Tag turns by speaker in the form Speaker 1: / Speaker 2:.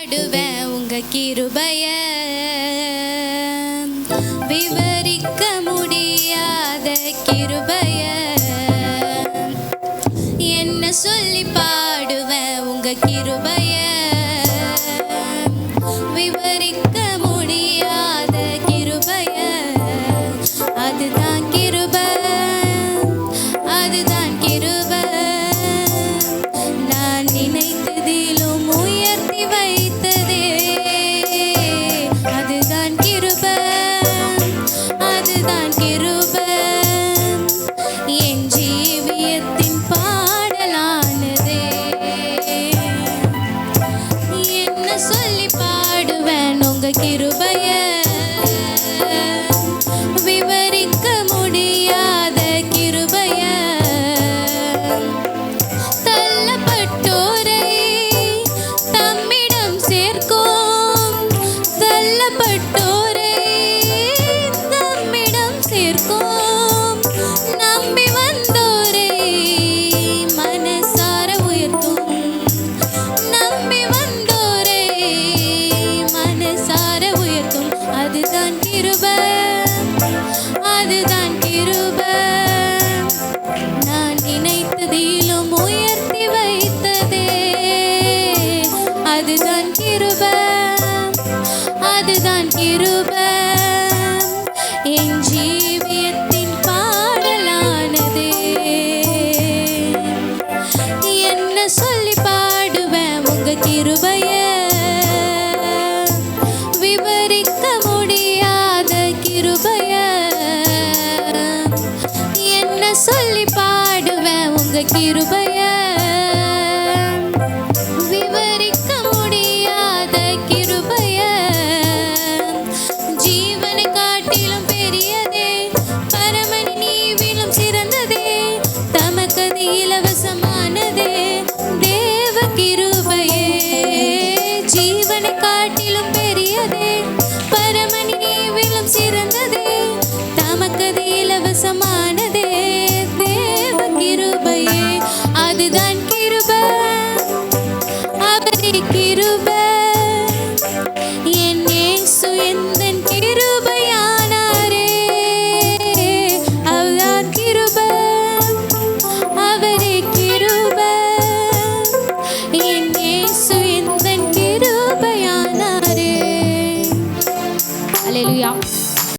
Speaker 1: பாடுவேன் உங்க கிருபைய, விவரிக்க முடியாத கிருபைய. என்ன சொல்லி பாடுவேன் உங்க கிருபைய, விவரிக்க முடியாத கிருபைய. அதுதான் கிருபை, அதுதான் கிருபை. நான் நினைத்ததிலும் உயர்த்தி வைத்ததே, அதுதான் கிருபை, அதுதான் கிருபை. என் ஜீவியத்தின் பாடலானதே. என்ன சொல்லி பாடுவேன் உங்க கிருபைய, விவரிக்க முடியாத கிருபைய. தள்ளப்பட்டோரை தம்மிடம் சேர்க்கும், தள்ளப்பட்டோரை தம்மிடம் சேர்க்கும். நம்பி வந்தோரை மனசார உயர்த்தும், நம்பி வந்தோரை மனசார உயர்த்தும். அதுதான் கிருபை, அதுதான் கிருபை. நான் நினைத்ததிலும் உயர்த்தி வைத்ததே, அதுதான் கிருபை, அதுதான் கிருபை. என் ஜீவியத்தின் பாடலானதே. என்ன சொல்லி பாடுவேன் உங்க கிருபைய, விவரிக்க முடியாத கிருபைய. என்ன சொல்லி பாடுவேன் உங்க கிருபை.